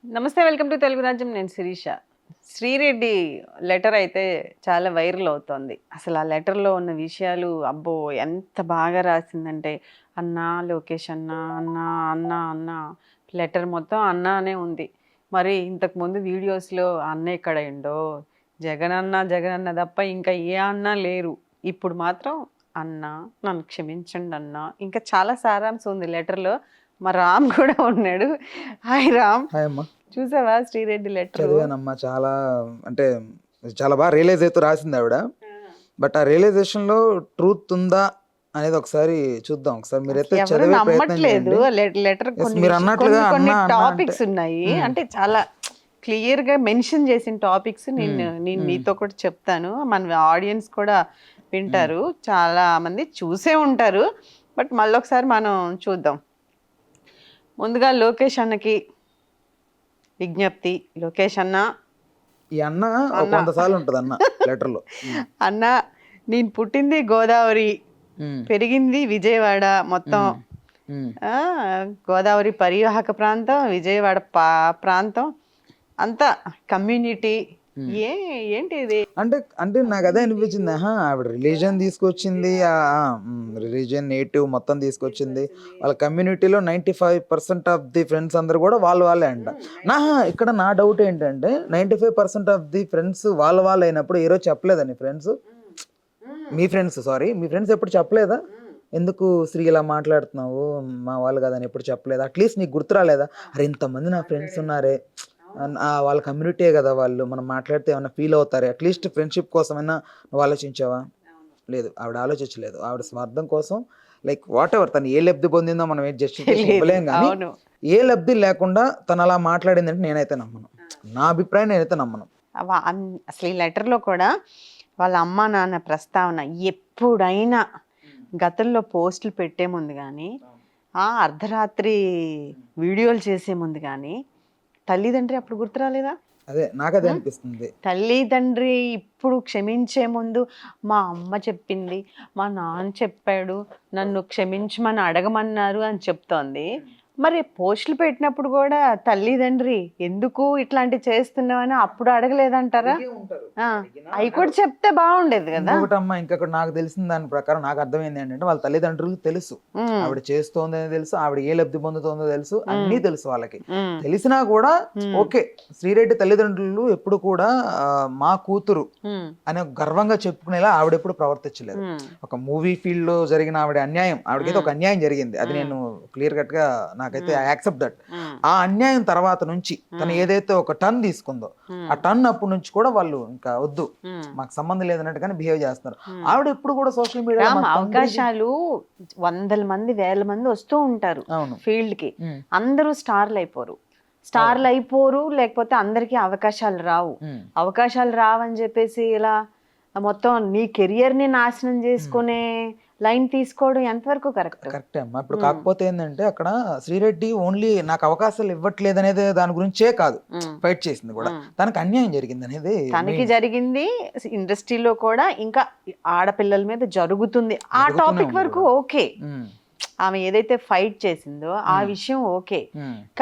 నమస్తే, welcome to Telugu రాజ్యం. నేను శిరీష. శ్రీరెడ్డి లెటర్ అయితే చాలా వైరల్ అవుతోంది. అసలు ఆ లెటర్లో ఉన్న విషయాలు అబ్బో ఎంత బాగా రాసిందంటే, అన్నా లోకేష్ అన్నా అన్నా అన్నా అన్నా, లెటర్ మొత్తం అన్నా అనే ఉంది. మరి ఇంతకుముందు వీడియోస్లో అన్న ఎక్కడైండో, జగన్ అన్న జగన్ అన్న తప్ప ఇంకా ఏ అన్నా లేరు. ఇప్పుడు మాత్రం అన్న, నన్ను క్షమించండి అన్న, ఇంకా చాలా సారాంశం ఉంది లెటర్లో. మా రామ్ కూడా ఉన్నాడు. హాయ్ రామ్, హాయ్ అమ్మ. చూసావా శ్రీరెడ్డి లెటర్? చదివానమ్మా. చాలా అంటే చాలా బాగా రియలైజ్ అయితే రాసింది ఆవిడ. బట్ ఆ రియలైజేషన్లో ట్రూత్ ఉందా అనేది ఒకసారి చూద్దాం. ఒకసారి మీరైతే ఎవరు చదివే ప్రయత్నం నమ్మట్లేదు. చేయండి. లెటర్ Yes, మీరు అన్నట్లుగా కొన్ని అన్న అన్న అంటే టాపిక్స్ ఉన్నాయి, అంటే చాలా క్లియర్ గా మెన్షన్ చేసిన టాపిక్స్ నేను మీతో కూడా చెప్తాను. మన ఆడియన్స్ కూడా వింటారు, చాలా మంది చూసే ఉంటారు. బట్ మళ్ళీ ఒకసారి మనం చూద్దాం. ముందుగా లోకేష్ అన్నకి విజ్ఞప్తి. లోకేష్ అన్న, ఈ అన్న ఒక 100 సార్లు ఉంటుంది అన్న లెటర్లో. అన్న నేను పుట్టింది గోదావరి, పెరిగింది విజయవాడ, మొత్తం గోదావరి పరివాహక ప్రాంతం, విజయవాడ ప్రాంతం అంతా కమ్యూనిటీ. ఏంటి ఇది అంటే అంటే నాకు అదే అనిపించింది. ఆవిడ రిలీజియన్ తీసుకొచ్చింది, రిలీజియన్ నేటివ్ మొత్తం తీసుకొచ్చింది. వాళ్ళ కమ్యూనిటీలో 95% ఆఫ్ ది ఫ్రెండ్స్ అందరు కూడా వాళ్ళే అంట. ఇక్కడ నా డౌట్ ఏంటంటే 95% ఆఫ్ ది ఫ్రెండ్స్ వాళ్ళే అయినప్పుడు ఏ రోజు చెప్పలేదని మీ ఫ్రెండ్స్ ఎప్పుడు చెప్పలేదా? ఎందుకు శ్రీ ఇలా మాట్లాడుతున్నావు, మా వాళ్ళు కదని ఎప్పుడు చెప్పలేదా? అట్లీస్ట్ నీకు గుర్తు రాలేదా? అరే ఇంతమంది నా ఫ్రెండ్స్ ఉన్నారే, వాళ్ళ కమ్యూనిటీ కదా వాళ్ళు, మనం మాట్లాడితే ఏమైనా ఫీల్ అవుతారు, అట్లీస్ట్ ఫ్రెండ్షిప్ కోసమైనా నువ్వు ఆలోచించావా? లేదు, ఆవిడ ఆలోచించలేదు. ఆవిడ స్వార్థం కోసం లైక్ వాట్ ఎవర్ తను ఏ లబ్ధి పొందిందో మనం ఏం జస్టిఫికేషన్ ఇవ్వలేం, కానీ ఏ లబ్ధి లేకుండా తను అలా మాట్లాడిందంటే నేనైతే నమ్మను. నా అభిప్రాయం నేనైతే నమ్మను. అసలు ఈ లెటర్లో కూడా వాళ్ళ అమ్మ నాన్న ప్రస్తావన ఎప్పుడైనా గతంలో పోస్టులు పెట్టే ముందు కానీ, అర్ధరాత్రి వీడియోలు చేసే ముందు కానీ తల్లిదండ్రి అప్పుడు గుర్తు రాలేదా? అదే నాకు అదే అనిపిస్తుంది. తల్లిదండ్రి ఇప్పుడు క్షమించే ముందు మా అమ్మ చెప్పింది, మా నాన్న చెప్పాడు, నన్ను క్షమించమని అడగమన్నారు అని చెప్తోంది. మరి పోస్టులు పెట్టినప్పుడు కూడా తల్లిదండ్రి ఎందుకు ఇట్లాంటి చేస్తున్నావని అప్పుడు అడగలేదంటారా? అవి కూడా చెప్తే బాగుండేది కదా. ఇంకొకటమ్మా, ఇంకొకటి నాకు తెలిసిన దాని ప్రకారం నాకు అర్థమైంది ఏంటంటే, వాళ్ళ తల్లిదండ్రులకు తెలుసు ఆవిడ చేస్తోందని తెలుసు, ఆవిడ ఏ లబ్ధి పొందుతోందో తెలుసు, అన్నీ తెలుసు వాళ్ళకి. తెలిసినా కూడా ఓకే, శ్రీరెడ్డి తల్లిదండ్రులు ఎప్పుడు కూడా మా కూతురు అనే గర్వంగా చెప్పుకునేలా ఆవిడ ఎప్పుడు ప్రవర్తించలేదు. ఒక మూవీ ఫీల్డ్ లో జరిగిన ఆవిడకైతే ఒక అన్యాయం జరిగింది, అది నేను క్లియర్ కట్ గా నాకైతే ఐ యాక్సెప్ట్ దట్. ఆ అన్యాయం తర్వాత నుంచి తను ఏదైతే ఒక టర్న్ తీసుకుందో, ఆ టర్న్ అప్పటి నుంచి కూడా వాళ్ళు ఇంకా వద్దు, మాకు సంబంధం లేదన్నట్టుగానే బిహేవ్ చేస్తున్నారు. ఆవిడ ఎప్పుడు కూడా సోషల్ మీడియా అవకాశాలు 100 మంది 1000 మంది వస్తూ ఉంటారు ఫీల్డ్ కి, అందరూ స్టార్లు అయిపోరు, లేకపోతే అందరికి అవకాశాలు రావని చెప్పేసి ఇలా మొత్తం నీ కెరియర్ ని నాశనం చేసుకునే లైన్ తీసుకోవడం ఎంతవరకు కరెక్టే అమ్మా. ఇప్పుడు కాకపోతే ఏంటంటే, అక్కడ శ్రీరెడ్డి ఓన్లీ నాకు అవకాశాలు ఇవ్వట్లేదు అనేది దాని గురించే కాదు ఫైట్ చేసింది కూడా, తనకు అన్యాయం జరిగింది అనేది తనకి జరిగింది. ఇండస్ట్రీలో కూడా ఇంకా ఆడపిల్లల మీద జరుగుతుంది, ఆ టాపిక్ వరకు ఓకే. ఆమె ఏదైతే ఫైట్ చేసిందో ఆ విషయం ఓకే,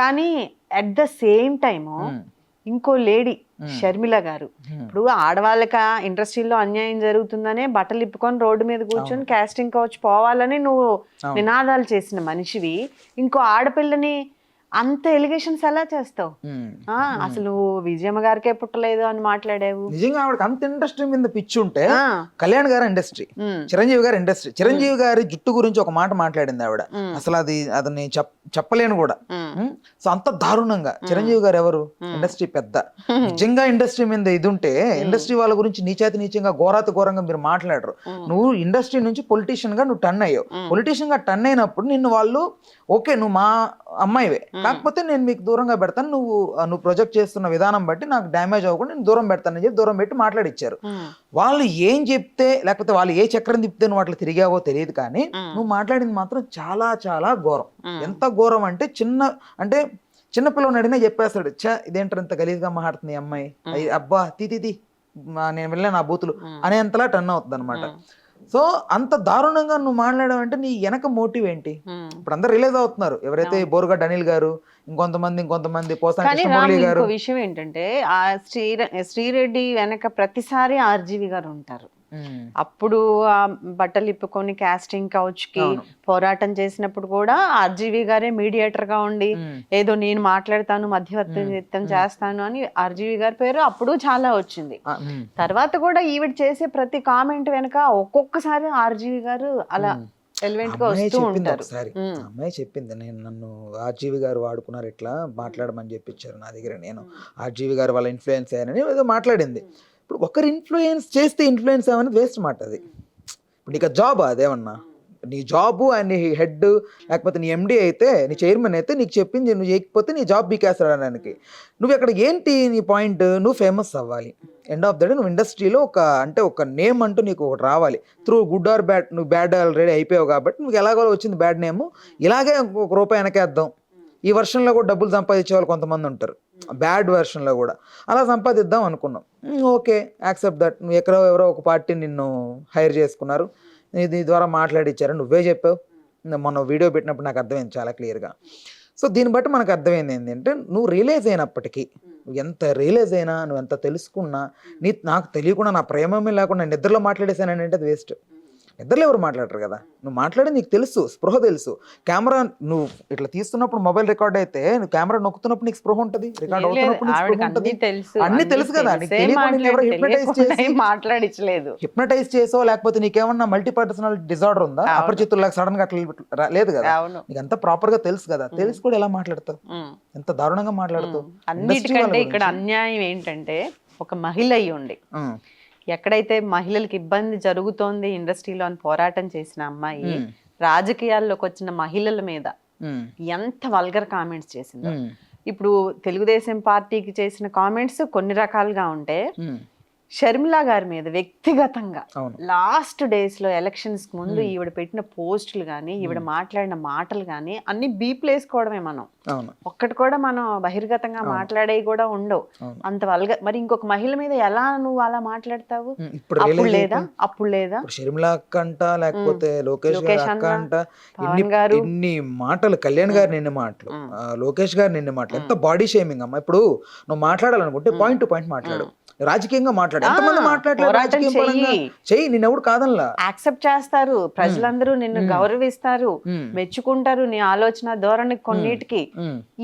కానీ అట్ ద సేమ్ టైమ్ ఇంకో లేడీ షర్మిల గారు, ఇప్పుడు ఆడవాళ్ళకి ఇండస్ట్రీలో అన్యాయం జరుగుతుందనే బట్టలు ఇప్పుకొని రోడ్డు మీద కూర్చొని కాస్టింగ్ కౌచ్ పోవాలని నువ్వు నినాదాలు చేసిన మనిషివి, ఇంకో ఆడపిల్లని అంత ఎలిగేషన్స్ ఎలా చేస్తావు? అసలు నువ్వు విజయమ్మ గారికే పుట్టలేదు అని మాట్లాడావు. నిజంగా ఆవిడకి అంత ఇండస్ట్రీ మీద పిచ్చి ఉంటే, కళ్యాణ్ గారు ఇండస్ట్రీ, చిరంజీవి గారి జుట్టు గురించి ఒక మాట మాట్లాడింది ఆవిడ, అసలు అది నేను చెప్పలేను కూడా. సో అంత దారుణంగా చిరంజీవి గారు ఎవరు, ఇండస్ట్రీ పెద్ద. నిజంగా ఇండస్ట్రీ మీద ఇది ఉంటే, ఇండస్ట్రీ వాళ్ళ గురించి నీచంగా ఘోరంగా మీరు మాట్లాడరు. నువ్వు ఇండస్ట్రీ నుంచి పొలిటీషియన్ గా నువ్వు టర్న్ అయ్యావు. పొలిటీషియన్ గా టర్న్ అయినప్పుడు నిన్ను వాళ్ళు ఓకే నువ్వు మా అమ్మాయివే, కాకపోతే నేను మీకు దూరంగా పెడతాను, నువ్వు ప్రొజెక్ట్ చేస్తున్న విధానం బట్టి నాకు డ్యామేజ్ అవ్వకుండా నేను దూరం పెడతానని చెప్పి దూరం పెట్టి మాట్లాడిచ్చారు. వాళ్ళు ఏం చెప్తే, లేకపోతే వాళ్ళు ఏ చక్రం తిప్పితే నువ్వు అట్లా తిరిగావో తెలియదు, కానీ నువ్వు మాట్లాడింది మాత్రం చాలా చాలా ఘోరం. ఎంత ఘోరం అంటే చిన్నపిల్లని అడిగినా చెప్పేస్తాడు, ఇదేంటారు ఇంత గలీజ్గా మాట్లాడుతుంది అమ్మాయి, అబ్బా తీ నేను వెళ్ళాను నా బూతులు అనేంతలా టర్న్ అవుతుంది అనమాట. సో అంత దారుణంగా నువ్వు మాట్లాడావంటే నీ వెనక మోటివ్ ఏంటి? ఇప్పుడు అందరు రిలీజ్ అవుతున్నారు, ఎవరైతే బోరుగడ్డ అనిల్ గారు, ఇంకొంతమంది పోసాని కానీ కృష్ణమురళి గారు. ఇంకో విషయం ఏంటంటే ఆ శ్రీరెడ్డి వెనక ప్రతిసారి ఆర్జీవి గారు ఉంటారు. అప్పుడు ఆ బట్టలు ఇప్పుకొని కాస్టింగ్ కౌచ్ కి పోరాటం చేసినప్పుడు కూడా ఆర్జీవి గారే మీడియేటర్ గా ఉండి ఏదో నేను మాట్లాడతాను, మధ్యవర్తిత్వం చేస్తాను అని ఆర్జీవి గారి పేరు అప్పుడు చాలా వచ్చింది. తర్వాత కూడా ఈవిడ చేసే ప్రతి కామెంట్ వెనక ఒక్కొక్కసారి ఆర్జీవి గారు అలా ఎలిమెంట్ గా వస్తూ ఉంటారు. ఒకసారి అమ్మాయి చెప్పింది, నన్ను ఆర్జీవి గారు వాడుకున్నారు, ఇట్లా మాట్లాడమని చెప్పించారు నా దగ్గర, నేను ఆర్జీవి గారు వాళ్ళ ఇన్ఫ్లుయెన్స్ అయ్యానని ఏదో మాట్లాడింది. ఇప్పుడు ఒకరు ఇన్ఫ్లుయెన్స్ చేస్తే ఇన్ఫ్లుయెన్స్ అవ్వనేది వేస్ట్ మాట. అది ఇప్పుడు నీకు జాబ్, అదేమన్నా నీ జాబు అండ్ నీ హెడ్ లేకపోతే నీ ఎండి అయితే, నీ చైర్మన్ అయితే నీకు చెప్పింది నువ్వు చేయకపోతే నీ జాబ్ బీకేస్తాడడానికి. నువ్వు ఇక్కడ ఏంటి నీ పాయింట్? నువ్వు ఫేమస్ అవ్వాలి, ఎండ్ ఆఫ్ ద డే నువ్వు ఇండస్ట్రీలో ఒక నేమ్ అంటూ నీకు ఒకటి రావాలి. త్రూ గుడ్ ఆర్ బ్యాడ్, నువ్వు బ్యాడ్ ఆల్రెడీ అయిపోయావు కాబట్టి నువ్వు ఎలాగో వచ్చింది బ్యాడ్ నేమ్, ఇలాగే ఒక రూపాయి వెనకేద్దాం. ఈ వర్షన్లో కూడా డబ్బులు సంపాదించే వాళ్ళు కొంతమంది ఉంటారు, బ్యాడ్ వెర్షన్లో కూడా అలా సంపాదిద్దాం అనుకున్నాం. Okay, accept that. నువ్వు ఎవరో ఒక పార్టీ నిన్ను హైర్ చేసుకున్నారు, నీ ద్వారా మాట్లాడిచ్చారు, నువ్వే చెప్పావు. మొన్న వీడియో పెట్టినప్పుడు నాకు అర్థమైంది చాలా క్లియర్గా. సో దీన్ని బట్టి మనకు అర్థమైంది ఏంటంటే, నువ్వు రియలైజ్ అయినప్పటికీ, నువ్వు ఎంత రియలైజ్ అయినా, నువ్వు ఎంత తెలుసుకున్నా, నాకు తెలియకుండా నా ప్రేమమే లేకుండా నిద్రలో మాట్లాడేసానంటే అది వేస్ట్. నిద్రలో ఎవరు మాట్లాడరు కదా, నువ్వు మాట్లాడి నీకు తెలుసు, స్పృహ తెలుసు. కెమెరా నువ్వు ఇట్లా తీస్తున్నప్పుడు మొబైల్ రికార్డ్ అయితే నువ్వు కెమెరా నొక్కుతున్నప్పుడు నీకు స్పృహ ఉంటుంది, రికార్డ్ అవుతున్నప్పుడు నీకు స్పృహ ఉంటుంది. అన్ని తెలుసు కదా, నీకు తెలియకుండా ఎవరు హిప్నటైజ్ చేసో లేకపోతే నీకేమన్నా మల్టీ పర్సనాలిటీ డిజార్డర్ ఉందా, అపరిచితుల్లాగా సడన్ గా అట్లా లేదు కదా, నీకు అంతా ప్రాపర్ గా తెలుసు కదా. తెలిసి కూడా ఎలా మాట్లాడతావు, ఎంత దారుణంగా మాట్లాడతావు. అన్నిటికంటే ఇక్కడ అన్యాయం ఏంటంటే, ఒక మహిళ అయ్యి ఉండి ఎక్కడైతే మహిళలకు ఇబ్బంది జరుగుతోంది ఇండస్ట్రీలో అని పోరాటం చేసిన అమ్మాయి రాజకీయాల్లోకి వచ్చిన మహిళల మీద ఎంత వల్గర్ కామెంట్స్ చేసిందో. ఇప్పుడు తెలుగుదేశం పార్టీకి చేసిన కామెంట్స్ కొన్ని రకాలుగా ఉంటే, షర్మిలా గారి మీద వ్యక్తిగతంగా లాస్ట్ డేస్ లో ఎలక్షన్స్ కు ముందు ఈవిడ పెట్టిన పోస్టులు గానీ, ఈవిడ మాట్లాడిన మాటలు గానీ అన్ని బీప్లు వేసుకోవడమే. మనం ఒక్కటి కూడా మనం బహిర్గతంగా మాట్లాడేవి కూడా ఉండవు. అంత వల్గా మరి ఇంకొక మహిళ మీద ఎలా నువ్వు అలా మాట్లాడతావు? అప్పుడు లేదా షర్మిలా అక్క అంట, లేకపోతే లోకేష్ అక్క అంట, ఇన్ని మాటలు, కళ్యాణ్ గారు నిన్న మాటలు, లోకేష్ గారు నిన్న మాటలు, ఎంత బాడీ షేమింగ్ అమ్మా. ఇప్పుడు నువ్వు మాట్లాడాలనుకుంటే పాయింట్ టు పాయింట్ మాట్లాడు, రాజకీయంగా మాట్లాడు. ఎంతమంది మాట్లాడలేదు, రాజకీయం పరంగా చెయ్యి, నిన్నెవడు కాదనలా. యాక్సెప్ట్ చేస్తారు ప్రజలందరూ, నిన్ను గౌరవిస్తారు, మెచ్చుకుంటారు నీ ఆలోచన ధోరణి కొన్నిటికి.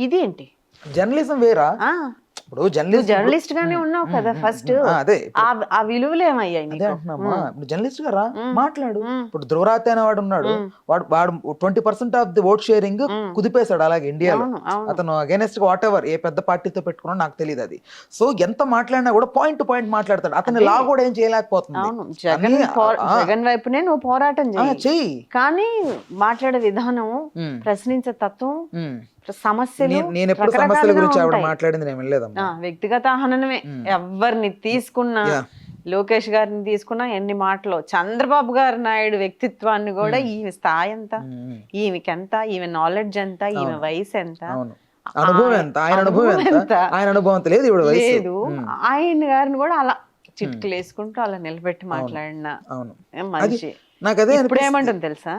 ఇదేంటి జర్నలిజం వేరా? ఇప్పుడు జర్నలిస్ట్ గానే ఉన్నావు కదా ఫస్ట్, అదే ఆ విలువలు ఏమయ్యాయి? అదే అంటున్నామా, ఇప్పుడు జర్నలిస్ట్ గా రా మాట్లాడు. ఇప్పుడు ధ్రువరాతి అనే వాడు ఉన్నాడు, వాడు 20% ఆఫ్ ది ఓట్ షేరింగ్ కుదిపేశాడు అలాగే ఇండియాలో. అతను అగైనెస్ట్ వాట్ ఎవర్ ఏ పెద్ద పార్టీతో పెట్టుకున్నా నాకు తెలియదు అది. సో ఎంత మాట్లాడినా కూడా పాయింట్ టు పాయింట్ మాట్లాడతాడు. అతని లా కూడా ఏం చేయలేకపోతుంది. జగన్ వైపునే నువ్వు పోరాటం చెయ్యి, కానీ మాట్లాడే విధానం, ప్రశ్నించే తత్వం, సమస్యలు, నేను ఎప్పుడు సమస్యల గురించి ఆవిడ మాట్లాడింది నేను వినలేదమ్మా. వ్యక్తిగత హననమే. ఎవరిని తీసుకున్నా, లోకేష్ గారిని తీసుకున్నా ఎన్ని మాటలు, చంద్రబాబు గారి నాయుడు వ్యక్తిత్వాన్ని కూడా, ఈమె స్థాయి ఎంత, ఈమెకెంత, ఈమె నాలెడ్జ్ ఎంత, ఈమె వయసు ఎంత, అనుభవం ఎంత, ఆయన అనుభవం ఎంత, ఆయన అనుభవం లేదు ఇవిడ లేదు. ఆయన గారిని కూడా అలా చిట్కులు వేసుకుంటూ అలా నిలబెట్టి మాట్లాడిన మనిషి. ఇప్పుడు ఏమంటుంది తెలుసా,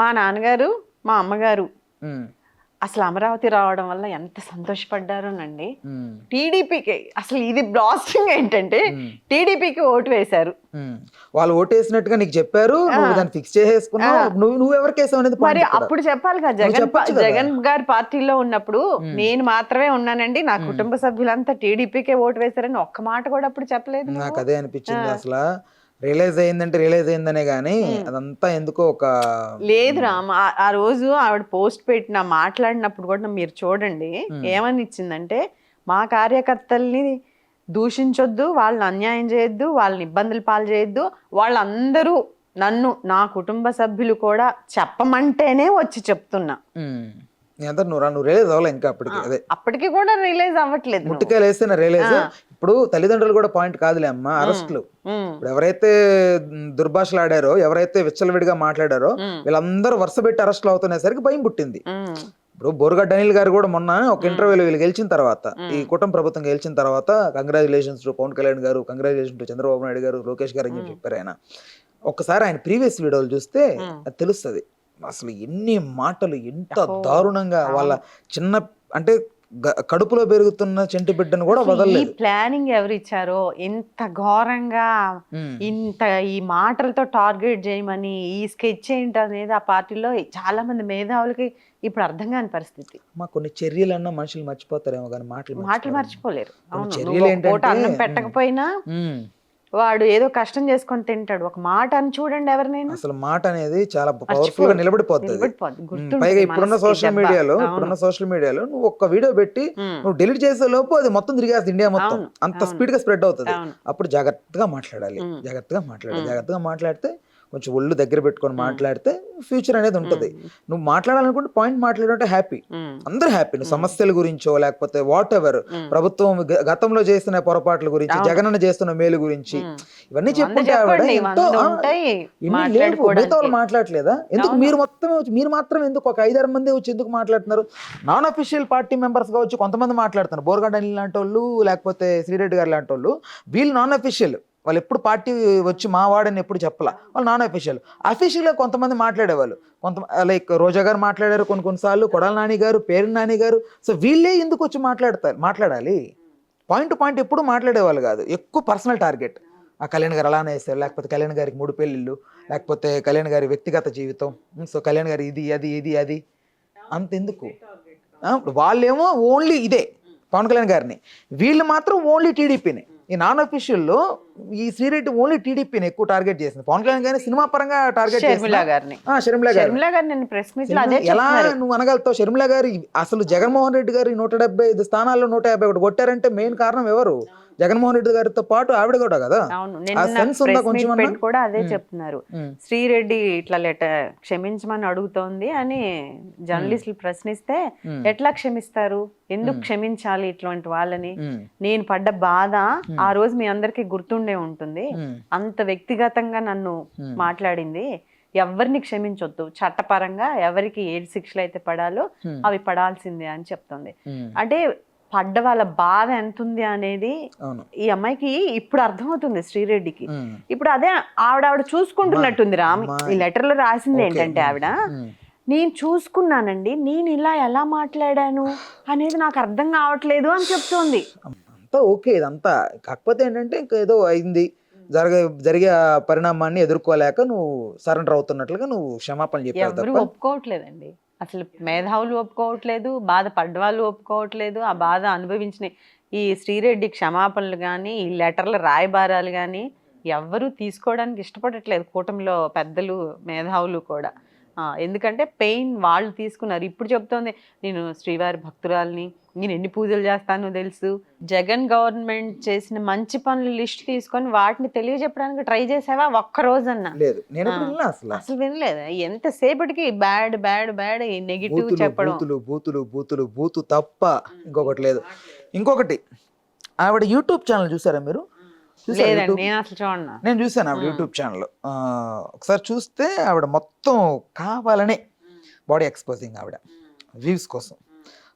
మా నాన్నగారు మా అమ్మగారు అసలు అమరావతి రావడం వల్ల ఎంత సంతోషపడ్డారోనండి. టీడీపీకి అసలు ఇది బ్లాస్టింగ్ ఏంటంటే, టీడీపీకి ఓటు వేశారు, వాళ్ళు ఓటు వేసినట్టుగా నీకు చెప్పారు, దాన్ని ఫిక్స్ చేసేసుకున్నావు. నువ్వు ఎవరికి వేసావు అనేది మరి అప్పుడు చెప్పాలి కదా. జగన్ గారి పార్టీలో ఉన్నప్పుడు నేను మాత్రమే ఉన్నానండి, నా కుటుంబ సభ్యులంతా టీడీపీకే ఓటు వేశారని ఒక్క మాట కూడా అప్పుడు చెప్పలేదు. నాకు అదే అనిపించింది, అసలు రియలైజ్ అయిందనే గానీ అదంతా ఎందుకో ఒక లేదు రామ్. ఆ రోజు ఆవిడ పోస్ట్ పెట్టిన మాట్లాడినప్పుడు కూడా మీరు చూడండి ఏమని ఇచ్చిందంటే, మా కార్యకర్తల్ని దూషించొద్దు, వాళ్ళని అన్యాయం చేయొద్దు, వాళ్ళని ఇబ్బందులు పాలు చేయొద్దు, వాళ్ళందరూ నన్ను, నా కుటుంబ సభ్యులు కూడా చెప్పమంటేనే వచ్చి చెప్తున్నా. నువ్వు రియలైజ్ అవ్వలే ఇంకా అప్పటికి. అదే అప్పటికి కూడా రియలైజ్ అవ్వట్లేదు. ముట్టికాయలు వేస్తే రియలైజ్. ఇప్పుడు తల్లిదండ్రులు కూడా పాయింట్ కాదులే అమ్మా, అరెస్టులు. ఇప్పుడు ఎవరైతే దుర్భాషలు ఆడారో, ఎవరైతే విచ్చలవిడిగా మాట్లాడారో, వీళ్ళందరూ వరుస పెట్టి అరెస్టులు అవుతునేసరికి భయం పుట్టింది. ఇప్పుడు బోరుగడ్డ అనిల్ గారు కూడా మొన్న ఒక ఇంటర్వ్యూలో వీళ్ళు గెలిచిన తర్వాత, ఈ కూటమి ప్రభుత్వం గెలిచిన తర్వాత, కంగ్రాచులేషన్స్ టు పవన్ కళ్యాణ్ గారు, కంగ్రాచులేషన్ టు చంద్రబాబు నాయుడు గారు, లోకేష్ గారు అని చెప్పారు. ఆయన ఒక్కసారి ఆయన ప్రీవియస్ వీడియోలు చూస్తే అది తెలుస్తుంది అసలు ఎన్ని మాటలు ఎంత దారుణంగా వాళ్ళ చిన్న అంటే కడుపులో పెరుగుతున్న చెంటి బిడ్డను కూడా వదలలేదు. ప్లానింగ్ ఎవరు ఇచ్చారో ఎంత ఘోరంగా ఇంత ఈ మాటలతో టార్గెట్ చేయమని ఈ స్కెచ్ ఏంటి అనేది ఆ పార్టీలో చాలా మంది మేధావులకి ఇప్పుడు అర్థం కాని పరిస్థితి. కొన్ని చర్యలన్నా మనుషులు మర్చిపోతారేమో కానీ మాటలు మర్చిపోలేరు. చర్యలు ఏంటంటే అన్నం పెట్టకపోయినా వాడు ఏదో కష్టం చేసుకొని తింటాడు. ఒక మాట అని చూడండి ఎవరినైనా. అసలు మాట అనేది చాలా పవర్ఫుల్ గా నిలబడిపోతుంది. పైగా ఇప్పుడున్న సోషల్ మీడియాలో నువ్వు ఒక్క వీడియో పెట్టి నువ్వు డిలీట్ చేసే లోపు అది మొత్తం తిరిగేస్తుంది ఇండియా మొత్తం. అంత స్పీడ్ గా స్ప్రెడ్ అవుతుంది. అప్పుడు జాగ్రత్తగా మాట్లాడాలి. జాగ్రత్తగా మాట్లాడితే కొంచెం ఒళ్ళు దగ్గర పెట్టుకొని మాట్లాడితే ఫ్యూచర్ అనేది ఉంటుంది. నువ్వు మాట్లాడాలనుకుంటే పాయింట్ మాట్లాడాలంటే హ్యాపీ, అందరూ హ్యాపీ. నువ్వు సమస్యల గురించో లేకపోతే వాట్ ఎవర్ ప్రభుత్వం గతంలో చేస్తున్న పొరపాట్ల గురించి, జగనన్న చేస్తున్న మేలు గురించి ఇవన్నీ చెప్పుకుంటే మిగతా వాళ్ళు మాట్లాడలేదా? ఎందుకు మీరు మాత్రం ఎందుకు ఒక 5-6 మంది వచ్చి ఎందుకు మాట్లాడుతున్నారు? నాన్ అఫీషియల్ పార్టీ మెంబర్స్ గా వచ్చి కొంతమంది మాట్లాడుతున్నారు. బోరగడ్డ అనిల్ లాంటి వాళ్ళు లేకపోతే శ్రీరెడ్డి గారు లాంటి వాళ్ళు. వీళ్ళు నాన్ అఫీషియల్, వాళ్ళు ఎప్పుడు పార్టీ వచ్చి మా వాడని ఎప్పుడు చెప్పాల, వాళ్ళు నాన్ అఫీషియల్గా కొంతమంది మాట్లాడేవాళ్ళు. లైక్ రోజా గారు మాట్లాడారు కొన్నిసార్లు, కొడాల నాని గారు, పేరు నాని గారు. సో వీళ్ళే ఎందుకు వచ్చి మాట్లాడాలి? పాయింట్ టు పాయింట్ ఎప్పుడు మాట్లాడేవాళ్ళు కాదు. ఎక్కువ పర్సనల్ టార్గెట్. ఆ కళ్యాణ్ గారు అలానే వేస్తారు, లేకపోతే కళ్యాణ్ గారికి 3 పెళ్ళిళ్ళు, లేకపోతే కళ్యాణ్ గారి వ్యక్తిగత జీవితం, సో కళ్యాణ్ గారి ఇది అంతెందుకు? వాళ్ళేమో ఓన్లీ ఇదే పవన్ కళ్యాణ్ గారిని, వీళ్ళు మాత్రం ఓన్లీ టీడీపీని. ఈ నాన్ అఫీషియల్లో ఈ శ్రీరెడ్డి ఓన్లీ టీడీపీని ఎక్కువ టార్గెట్ చేసింది. పవన్ కళ్యాణ్ గారిని సినిమా పరంగా టార్గెట్ షర్మిలా గారిని ఎలా నువ్వు అనగలుగుతావు? షర్మిలా గారు అసలు జగన్మోహన్ రెడ్డి గారు 175 స్థానాల్లో 151 కొట్టారంటే మెయిన్ కారణం ఎవరు? జగన్మోహన్ రెడ్డి గారితో పాటు ఆవిడ కూడా కదా. కూడా అదే చెప్తున్నారు. శ్రీరెడ్డి ఇట్లా క్షమించమని అడుగుతోంది అని జర్నలిస్టులు ప్రశ్నిస్తే ఎట్లా క్షమిస్తారు, ఎందుకు క్షమించాలి ఇట్లాంటి వాళ్ళని? నేను పడ్డ బాధ ఆ రోజు మీ అందరికి గుర్తుండే ఉంటుంది. అంత వ్యక్తిగతంగా నన్ను మాట్లాడింది. ఎవరిని క్షమించొద్దు, చట్టపరంగా ఎవరికి ఏ శిక్షలు అయితే పడాలో అవి పడాల్సిందే అని చెప్తుంది. అంటే పడ్డ వాళ్ళ బాధ ఎంత ఉంది అనేది ఈ అమ్మాయికి ఇప్పుడు అర్థమవుతుంది, శ్రీరెడ్డికి. ఇప్పుడు అదే ఆవిడ చూసుకుంటున్నట్టుంది. ఈ లెటర్ లో రాసింది ఏంటంటే ఆవిడ, నేను చూసుకున్నానండి, నేను ఇలా ఎలా మాట్లాడాను అనేది నాకు అర్థం కావట్లేదు అని చెప్తోంది. అంతా ఓకే, ఇదంతా కాకపోతే ఏంటంటే ఇంకా ఏదో అయింది, జరిగే పరిణామాన్ని ఎదుర్కోలేక నువ్వు సరెండర్ అవుతున్నట్లుగా నువ్వు క్షమాపణ చెప్పావు. ఎవరు ఒప్పుకోవట్లేదండి, అసలు మేధావులు ఒప్పుకోవట్లేదు, బాధ పడ్డవాళ్ళు ఒప్పుకోవట్లేదు. ఆ బాధ అనుభవించిన ఈ శ్రీరెడ్డి క్షమాపణలు కానీ, ఈ లెటర్ల రాయబారాలు కానీ ఎవ్వరూ తీసుకోవడానికి ఇష్టపడట్లేదు, కూటమిలో పెద్దలు మేధావులు కూడా. ఎందుకంటే పెయిన్ వాళ్ళు తీసుకున్నారు. ఇప్పుడు చెప్తోంది, నేను శ్రీవారి భక్తురాలని, నేను ఎన్ని పూజలు చేస్తానో తెలుసు. జగన్ గవర్నమెంట్ చేసిన మంచి పనుల లిస్ట్ తీసుకొని వాటిని తెలియజెప్పడానికి ట్రై చేసావా ఒక్కరోజన్నా? అసలు వినలేదు. ఎంతసేపటికి బ్యాడ్ బ్యాడ్ బ్యాడ్ నెగిటివ్ చెప్పడం, బూతులు తప్ప ఇంకొకటి లేదు. ఇంకొకటి, ఆవిడ యూట్యూబ్ ఛానల్ చూసారా మీరు? నేను చూసాను ఆవిడ యూట్యూబ్ ఛానల్. ఒకసారి చూస్తే ఆవిడ మొత్తం కావాలనే బాడీ ఎక్స్పోజింగ్, ఆవిడ వ్యూస్ కోసం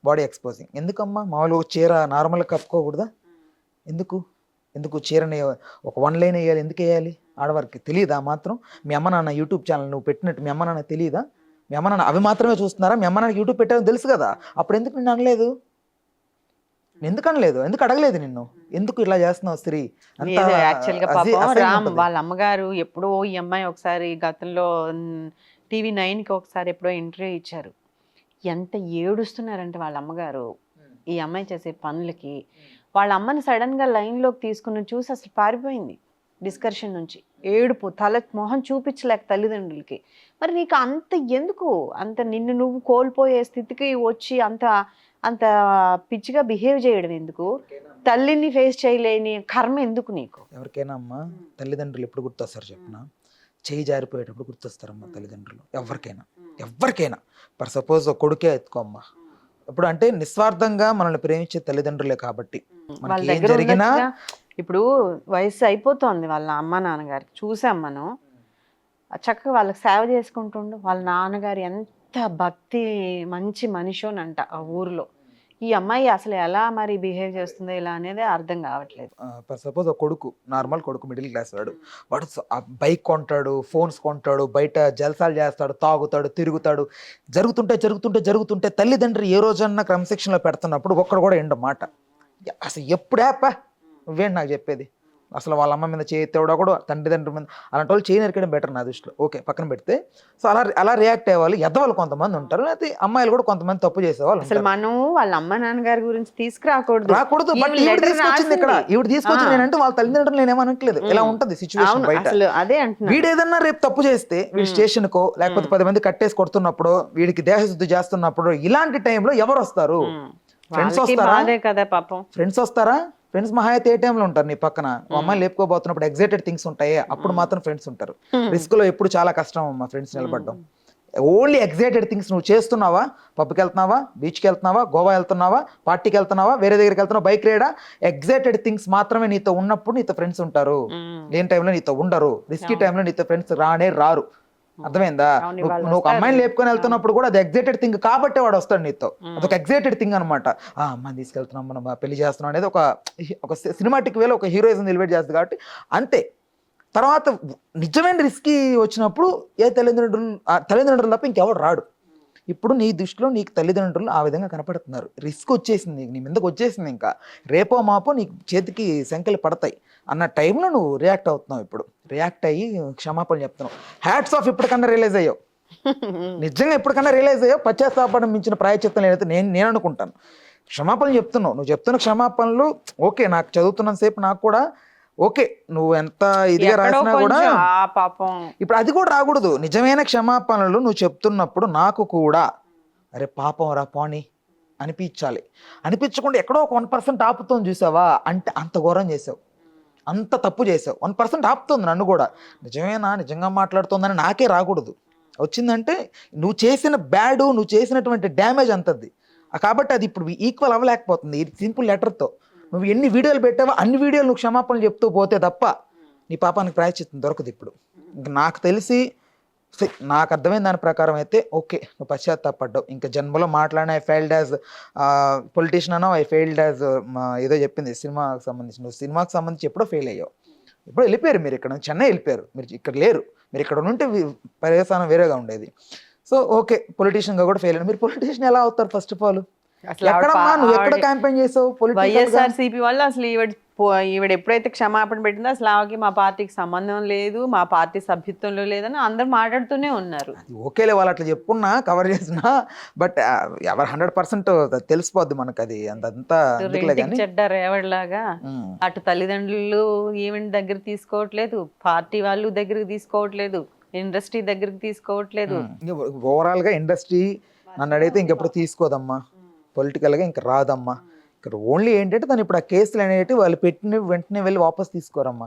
బాడీ ఎక్స్పోజింగ్. ఎందుకమ్మా? మామూలుగా చీర నార్మల్గా కప్పుకోకూడదా? ఎందుకు చీరని ఒక 1 లైన్ వేయాలి? ఎందుకు వేయాలి? ఆడవారికి తెలియదా మాత్రం? మీ అమ్మ నాన్న యూట్యూబ్ ఛానల్ నువ్వు పెట్టినట్టు మీ అమ్మ నాన్న తెలియదా? మీ అమ్మ నాన్న అవి మాత్రమే చూస్తున్నారా? మీ అమ్మ నాన్న యూట్యూబ్ పెట్టారని తెలుసు కదా, అప్పుడు ఎందుకు నిన్ను అనలేదు? ఎందుకు అడగలేదు నిన్ను? ఎందుకు ఇలా చేస్తున్నావు స్త్రీ? యాక్చువల్గా రామ్ వాళ్ళ అమ్మగారు ఎప్పుడో ఈ అమ్మాయి ఒకసారి గతంలో టీవీ 9కి ఒకసారి ఎప్పుడో ఇంటర్వ్యూ ఇచ్చారు. ఎంత ఏడుస్తున్నారంటే వాళ్ళ అమ్మగారు ఈ అమ్మాయి చేసే పనులకి. వాళ్ళ అమ్మని సడన్ గా లైన్లోకి తీసుకుని చూసి అసలు పారిపోయింది డిస్కషన్ నుంచి. ఏడుపు, మొహం చూపించలేక తల్లిదండ్రులకి. మరి నీకు అంత ఎందుకు? నిన్ను నువ్వు కోల్పోయే స్థితికి వచ్చి అంత పిచ్చిగా బిహేవ్ చేయడం ఎందుకు? తల్లిని ఫేస్ చేయలేని కర్మ ఎందుకు నీకు? ఎవరికైనా అమ్మా తల్లిదండ్రులు ఎప్పుడు గుర్తొస్తారు చెప్పిన? చేయి జారిపోయేటప్పుడు గుర్తొస్తారమ్మా తల్లిదండ్రులు. ఎవరికైనా ఫర్ సపోజ్ కొడుకే ఎత్తుకోమ్మా, ఇప్పుడు అంటే నిస్వార్థంగా మనల్ని ప్రేమించే తల్లిదండ్రులే కాబట్టి మనకి ఏం జరిగినా. ఇప్పుడు వయసు అయిపోతుంది వాళ్ళ అమ్మ నాన్నగారికి, చూసాం మనం. చక్కగా వాళ్ళకి సేవ చేసుకుంటుండు. వాళ్ళ నాన్నగారు ఎంత భక్తి మంచి మనిషోనంట ఆ ఊరిలో. ఈ అమ్మాయి అసలు ఎలా మరి బిహేవ్ చేస్తుందో ఇలా అనేది అర్థం కావట్లేదు. సపోజ్ ఒక కొడుకు, నార్మల్ కొడుకు, మిడిల్ క్లాస్ వాడు, బైక్ కొంటాడు, ఫోన్స్ కొంటాడు, బయట జల్సాలు చేస్తాడు, తాగుతాడు, తిరుగుతాడు, జరుగుతుంటే తల్లిదండ్రులు ఏ రోజన్నా క్రమశిక్షణలో పెడుతున్నప్పుడు ఒక్కడు కూడా ఎండ మాట. అసలు ఎప్పుడేపా నువ్వేంటి నాకు చెప్పేది? అసలు వాళ్ళ అమ్మ మీద చేయతేవడా కూడా తండ్రి మీద అలాంటి వాళ్ళు చేయి నరికడం బెటర్ నా దృష్టిలో. ఓకే, పక్కన పెడితే. సో అలా రియాక్ట్ అయ్యేవాళ్ళు ఎద్దవాళ్ళు కొంతమంది ఉంటారు, లేకపోతే అమ్మాయిలు కూడా కొంతమంది తప్పు చేసేవాళ్ళు అసలు మనం వాళ్ళ అమ్మ నాన్నగారి గురించి తీసుకురాకూడదు. బట్ ఈవిడ తీసుకొచ్చింది ఇక్కడ, ఈవిడ తీసుకొచ్చింది నేనంటే వాళ్ళ తల్లిదండ్రులు నేనేమనట్లేదు. ఇలా ఉంటది సిచ్యువేషన్ బయట. అదే అంటున్నా, వీడు ఏదన్నా రేపు తప్పు చేస్తే వీడి స్టేషన్ కో లేకపోతే 10 మంది కట్టేసి కొడుతున్నప్పుడు, వీడికి దేహశుద్ధి చేస్తున్నప్పుడు, ఇలాంటి టైంలో ఎవరు వస్తారు? ఫ్రెండ్స్ వస్తారా? కదా పాపం, ఫ్రెండ్స్ వస్తారా? ఫ్రెండ్స్ మహా అయితే ఏ టైంలో ఉంటారు నీ పక్కన? అమ్మాయిని లేపుకోబోతున్నప్పుడు ఎగ్జైటెడ్ థింగ్స్ ఉంటాయి, అప్పుడు మాత్రం ఫ్రెండ్స్ ఉంటారు. రిస్క్ లో ఎప్పుడు చాలా కష్టం అమ్మా ఫ్రెండ్స్ నిలబడడం. ఓన్లీ ఎగ్జైటెడ్ థింగ్స్ నువ్వు చేస్తున్నావా, పబ్కి వెళ్తున్నావా, బీచ్కి వెళ్తున్నావా, గోవా వెళ్తున్నావా, పార్టీకి వెళ్తున్నావా, వేరే దగ్గరికి వెళ్తున్నావా, బైక్ రైడా, ఎగ్జైటెడ్ థింగ్స్ మాత్రమే నీతో ఉన్నప్పుడు నీతో ఫ్రెండ్స్ ఉంటారు. లేని టైంలో నీతో ఉండరు. రిస్కీ టైంలో నీతో ఫ్రెండ్స్ రారు. అర్థమైందా? నువ్వు ఒక అమ్మాయిని లేపుకొని వెళ్తున్నప్పుడు కూడా అది ఎగ్జైటెడ్ థింగ్ కాబట్టి వాడు వస్తాడు నీతో. అదొక ఎగ్జైటెడ్ థింగ్ అనమాట. అమ్మాయిని తీసుకెళ్తున్నాం, మనం పెళ్లి చేస్తున్నాం అనేది ఒక సినిమాటిక్ వేలో ఒక హీరోయిజం ఎలివేట్ చేస్తుంది కాబట్టి అంతే. తర్వాత నిజమైన రిస్కీ వచ్చినప్పుడు తల్లిదండ్రులు తప్ప ఇంకెవడు రాడు. ఇప్పుడు నీ దృష్టిలో నీకు తల్లిదండ్రులు ఆ విధంగా కనపడుతున్నారు. రిస్క్ వచ్చేసింది, నీ మీదకి వచ్చేసింది. ఇంకా రేపో మాపో నీకు చేతికి సంఖ్యలు పడతాయి అన్న టైంలో నువ్వు రియాక్ట్ అవుతున్నావు. ఇప్పుడు రియాక్ట్ అయ్యి క్షమాపణ చెప్తున్నావు. హ్యాట్స్ ఆఫ్, ఇప్పటికన్నా రియలైజ్ అయ్యావు. నిజంగా ఇప్పటికన్నా రియలైజ్ అయ్యావు. పశ్చాత్తాపడం మించిన ప్రాయచిత్తం లేదైతే నేను అనుకుంటాను. క్షమాపణలు చెప్తున్నావు. నువ్వు చెప్తున్న క్షమాపణలు ఓకే. నాకు చదువుతున్నంత సేపు నాకు కూడా ఓకే, నువ్వు ఎంత ఇదిగా రాసినా కూడా పాపం ఇప్పుడు అది కూడా రాకూడదు. నిజమైన క్షమాపణలు నువ్వు చెప్తున్నప్పుడు నాకు కూడా అరే పాపం రా పోనీ అనిపించాలి. అనిపించకుండా ఎక్కడో ఒక 1% ఆపుతుంది చూసావా, అంటే అంత ఘోరం చేసావు, అంత తప్పు చేసావు. 1% ఆపుతుంది నన్ను కూడా. నిజంగా మాట్లాడుతుందని నాకే రాకూడదు. వచ్చిందంటే నువ్వు చేసిన బ్యాడు, నువ్వు చేసినటువంటి డ్యామేజ్ అంతది. కాబట్టి అది ఇప్పుడు ఈక్వల్ అవ్వలేకపోతుంది ఈ సింపుల్ లెటర్తో. నువ్వు ఎన్ని వీడియోలు పెట్టావో అన్ని వీడియోలు నువ్వు క్షమాపణలు చెప్తూ పోతే తప్ప నీ పాపానికి ప్రాయశ్చిత్తం దొరకదు. ఇప్పుడు ఇంకా నాకు తెలిసి నాకు అర్థమైన దాని ప్రకారం అయితే ఓకే, నువ్వు పశ్చాత్తాపడ్డావు. ఇంకా జన్మలో మాట్లాడిన ఐ ఫెయిల్డ్ యాజ్ పొలిటీషియన్ అనో, ఐ ఫెయిల్డ్ యాజ్ ఏదో చెప్పింది సినిమాకి సంబంధించి. నువ్వు సినిమాకి సంబంధించి ఎప్పుడో ఫెయిల్ అయ్యావు. ఎప్పుడో వెళ్ళిపోయారు మీరు, ఇక్కడ చెన్నై వెళ్ళిపోయారు, మీరు ఇక్కడ లేరు. మీరు ఇక్కడ ఉంటే పర్యవసానం వేరేగా ఉండేది. సో ఓకే, పొలిటీషియన్గా కూడా ఫెయిల్ అయ్యారు. మీరు పొలిటీషియన్ ఎలా అవుతారు? ఫస్ట్ ఆఫ్ ఆల్ ఎక్కడమ్మా నువ్వు ఎక్కడ క్యాంపెయిన్ చేసావు? వైఎస్ఆర్సీపీ వల్ల అసలు ఈవిడ ఎప్పుడైతే క్షమాపణ పెట్టిందో అసలు ఆమెకి మా పార్టీకి సంబంధం లేదు, మా పార్టీ సభ్యత్వంలో లేదని అందరు మాట్లాడుతూనే ఉన్నారు. ఓకేలే, వాళ్ళు అట్లా చెప్పున్నా కవర్ చేసినా, బట్ ఎవరు 100% తెలిసిపోద్ది మనకు. అది అంతా చెడ్డ రేవడిలాగా అటు తల్లిదండ్రులు ఈవెంట్ దగ్గర తీసుకోవట్లేదు, పార్టీ వాళ్ళు దగ్గరికి తీసుకోవట్లేదు, ఇండస్ట్రీ దగ్గరికి తీసుకోవట్లేదు. ఓవరాల్ గా ఇండస్ట్రీ నన్ను అడిగితే ఇంకెప్పుడు తీసుకోదమ్మా, పొలిటికల్గా ఇంకా రాదమ్మా. ఇక్కడ ఓన్లీ ఏంటంటే దాన్ని ఇప్పుడు ఆ కేసులు అనేవి వాళ్ళు పెట్టిన వెంటనే వెళ్ళి వాపస్ తీసుకోరమ్మా.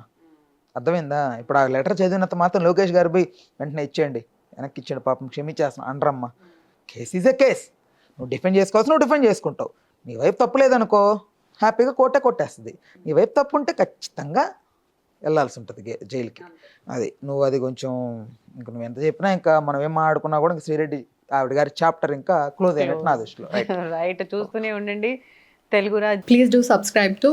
అర్థమైందా? ఇప్పుడు ఆ లెటర్ చదివినంత మాత్రం లోకేష్ గారు పోయి వెంటనే ఇచ్చేయండి, వెనక్కి ఇచ్చేయండి, పాపం క్షమించేస్తాను అనరమ్మా. Case is a case. నువ్వు డిఫెండ్ చేసుకోవాల్సి నువ్వు డిఫెండ్ చేసుకుంటావు. నీ వైపు తప్పు లేదనుకో హ్యాపీగా కోర్టే కొట్టేస్తుంది. నీ వైపు తప్పు ఉంటే ఖచ్చితంగా వెళ్ళాల్సి ఉంటుంది జైలుకి. అది నువ్వు అది కొంచెం ఇంకా నువ్వు ఎంత చెప్పినా ఇంకా మనం ఏం ఆడుకున్నా కూడా ఇంకా శ్రీరెడ్డి ఆవిడ గారి చాప్టర్ ఇంకా క్లోజ్ అయినట్టు నా దృష్టిలో. రైట్, చూస్తూనే ఉండండి Telugu Rajyam. Please do subscribe to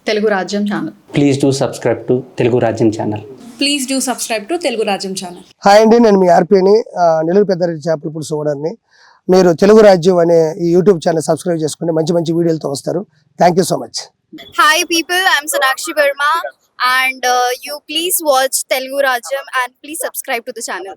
Telugu Rajyam channel. Please do subscribe to Telugu Rajyam channel. Please do subscribe to Telugu Rajyam channel. Hi అండి, నేను మీ ఆర్పీని, నెల్లూరు పెద్దారెడ్డి చేపల పులుసు ఓనర్ని. మీరు తెలుగు రాజ్యం అనే ఈ యూట్యూబ్ ఛానల్ సబ్స్క్రైబ్ చేసుకుని మంచి వీడియోలతో వస్తారు. Thank you so much. Hi people, I'm Sonakshi Verma and you please watch Telugu Rajyam and please subscribe to the channel.